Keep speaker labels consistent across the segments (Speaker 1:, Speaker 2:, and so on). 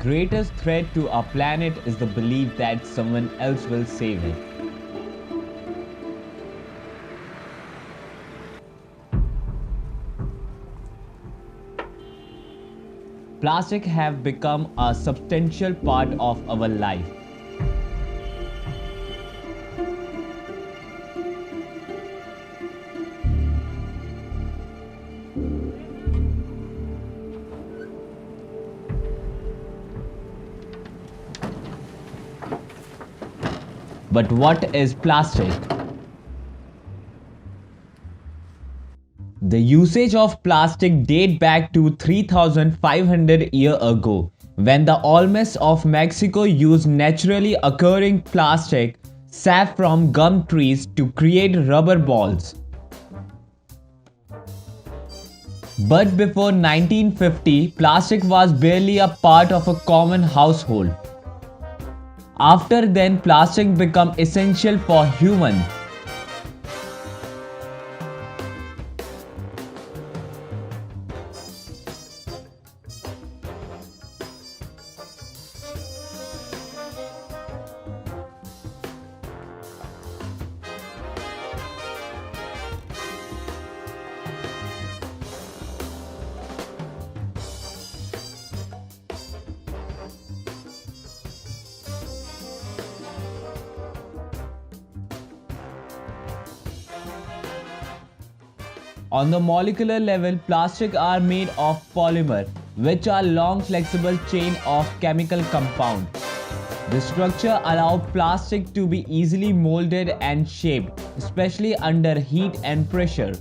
Speaker 1: greatest threat to our planet is the belief that someone else will save it. Plastic have become a substantial part of our life. But what is plastic? The usage of plastic date back to 3500 years ago, when the Olmecs of Mexico used naturally occurring plastic sap from gum trees to create rubber balls. But before 1950, plastic was barely a part of a common household. After then, plastic became essential for humans. On the molecular level, plastics are made of polymer, which are long flexible chain of chemical compound. The structure allows plastic to be easily molded and shaped, especially under heat and pressure.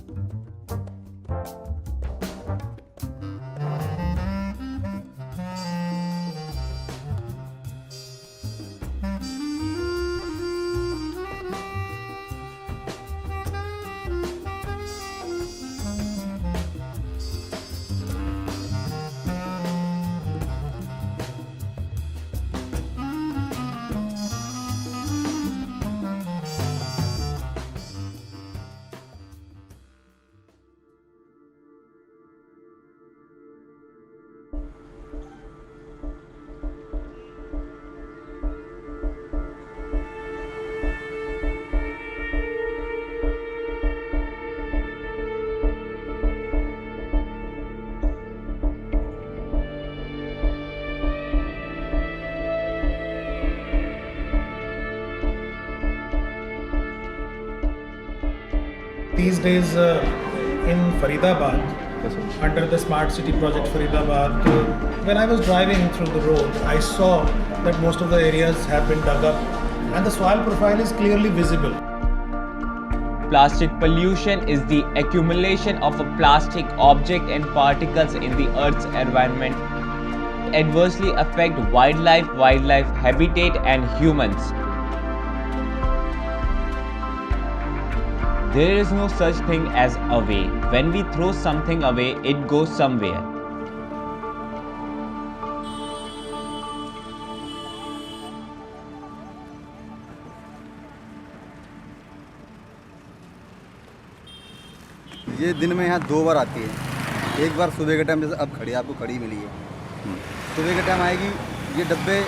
Speaker 2: These days in Faridabad, under the Smart City Project Faridabad, when I was driving through the road, I saw that most of the areas have been dug up and the soil profile is clearly visible.
Speaker 1: Plastic pollution is the accumulation of a plastic object and particles in the Earth's environment. It adversely affect wildlife habitat and humans. There is no such thing as away. When we throw something away, it goes somewhere.
Speaker 3: ये दिन में यहाँ 2 बार आती है। एक बार सुबह के time, जैसे अब खड़ी आपको खड़ी मिली है, सुबह के टाइम आएगी। ये डब्बे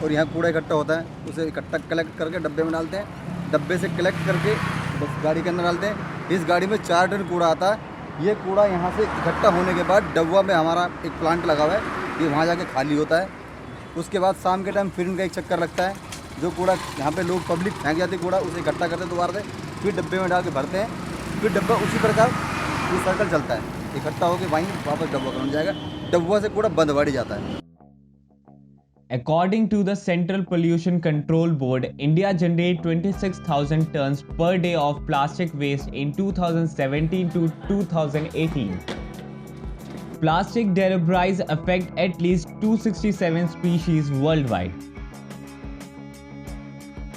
Speaker 3: और यहाँ कूड़ा इकट्ठा होता है, उसे इकट्ठा कलेक्ट करके डब्बे में डालते हैं। डब्बे से कलेक्ट करके बस गाड़ी के अंदर डालते हैं। इस गाड़ी में 4 टन कूड़ा आता है। ये कूड़ा यहाँ से इकट्ठा होने के बाद डब्बा में हमारा एक प्लांट लगा हुआ है, ये वहाँ जाके खाली होता है। उसके बाद शाम के टाइम फिर इनका एक चक्कर लगता है। जो कूड़ा यहाँ पे लोग पब्लिक फेंक जाती है, कूड़ा उसे इकट्ठा करते हैं दोबारा से, फिर डब्बे में डाल के भरते हैं। फिर डब्बा उसी प्रकार ये सर्कल चलता है, इकट्ठा होकर वहीं वापस डब्बा बन जाएगा। डब्बा से कूड़ा बंद बढ़ जाता है।
Speaker 1: According to the Central Pollution Control Board, India generated 26,000 tons per day of plastic waste in 2017 to 2018. Plastic debris affect at least 267 species worldwide.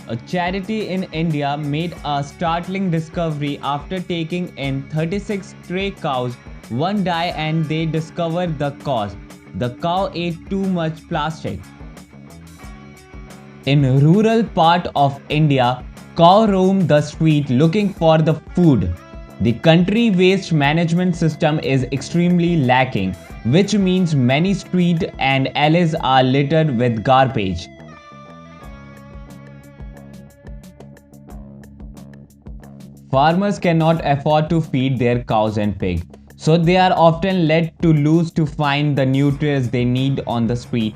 Speaker 1: A charity in India made a startling discovery after taking in 36 stray cows one day, and they discovered the cause. The cow ate too much plastic. In rural part of India, cow roam the street looking for the food. The country waste management system is extremely lacking. which means many streets and alleys are littered with garbage. Farmers cannot afford to feed their cows and pigs, so they are often let to loose to find the nutrients they need on the street.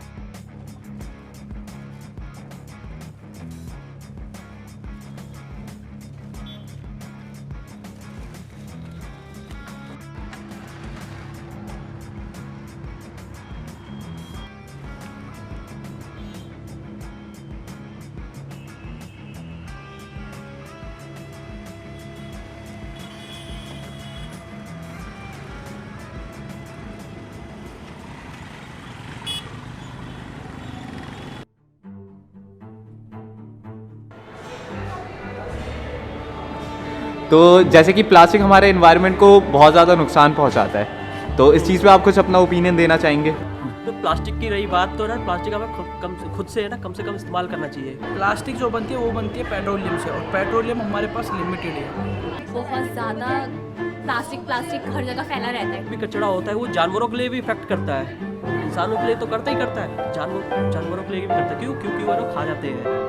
Speaker 4: तो जैसे कि plastic हमारे environment को बहुत ज़्यादा नुकसान पहुंचाता है, तो इस चीज़ पे आप कुछ अपना ओपिनियन देना चाहेंगे?
Speaker 5: तो प्लास्टिक की रही बात, तो ना प्लास्टिक हमें खुद से है ना कम से कम इस्तेमाल करना चाहिए।
Speaker 6: प्लास्टिक जो बनती है वो बनती है पेट्रोलियम से, और पेट्रोलियम हमारे पास लिमिटेड है।
Speaker 7: बहुत ज़्यादा प्लास्टिक हर जगह फैला रहता है।
Speaker 5: भी कचरा होता है वो जानवरों के लिए भी इफेक्ट करता है, इंसानों के लिए तो करता ही करता है, जानवरों के लिए भी करता है। क्यों? क्योंकि वो लोग खा जाते हैं।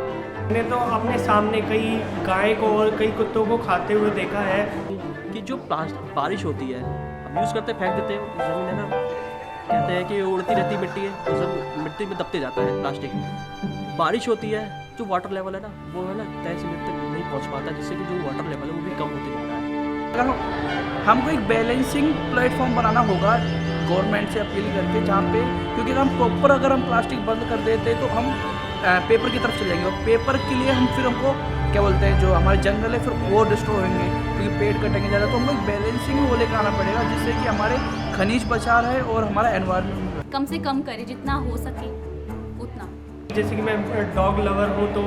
Speaker 8: मैंने तो अपने सामने कई गाय को और कई कुत्तों को खाते हुए देखा है
Speaker 5: कि जो बारिश होती है, हम यूज़ करते फेंक देते हैं, ज़मीन है ना, कहते हैं कि उड़ती रहती मिट्टी है, तो सब मिट्टी में दबते जाता है प्लास्टिक। बारिश होती है, जो वाटर लेवल है ना वो है ना तय सीमा तक नहीं पहुंच पाता, जिससे कि जो वाटर लेवल है वो भी कम होते जा रहा है।
Speaker 6: अगर हमको एक बैलेंसिंग प्लेटफॉर्म बनाना होगा गवर्नमेंट से अपील करके, जहाँ पे, क्योंकि अगर हम प्रॉपर अगर हम प्लास्टिक बंद कर देते तो हम पेपर की तरफ चले जाएंगे, और पेपर के लिए हमको क्या बोलते हैं, जो हमारे जंगल है फिर वो डिस्ट्रॉय होंगे, क्योंकि पेड़ कटेंगे ज़्यादा। तो हमको एक बैलेंसिंग वो लेकर आना पड़ेगा, जिससे कि हमारे खनिज बचा रहे और हमारा एनवायरनमेंट
Speaker 7: कम से कम करें, जितना हो सके उतना।
Speaker 8: जैसे कि मैं डॉग लवर हूँ, तो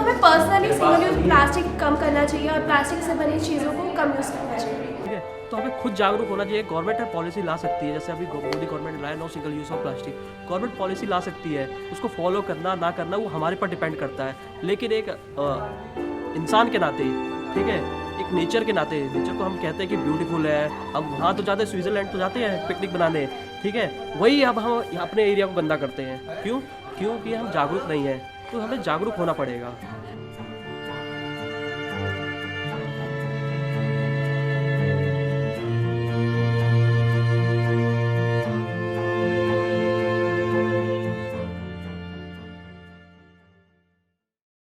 Speaker 9: हमें पर्सनली सिंगल यूज प्लास्टिक कम करना चाहिए और प्लास्टिक से बनी चीज़ों को कम यूज़ करना चाहिए।
Speaker 5: ठीक है, तो हमें खुद जागरूक होना चाहिए। गवर्नमेंट पॉलिसी ला सकती है, जैसे अभी मोदी गवर्नमेंट लाया no single use of plastic, government policy ला सकती है, उसको फॉलो करना ना करना वो हमारे पर डिपेंड करता है। लेकिन एक इंसान के नाते, ठीक है, एक नेचर के नाते, नेचर को हम कहते हैं कि ब्यूटीफुल है, हम वहाँ तो जाते हैं, स्विट्ज़रलैंड तो जाते हैं पिकनिक बनाने, ठीक है, वही अब हम अपने एरिया को गंदा करते हैं। क्यों? क्योंकि हम जागरूक नहीं हैं, तो हमें जागरूक होना पड़ेगा।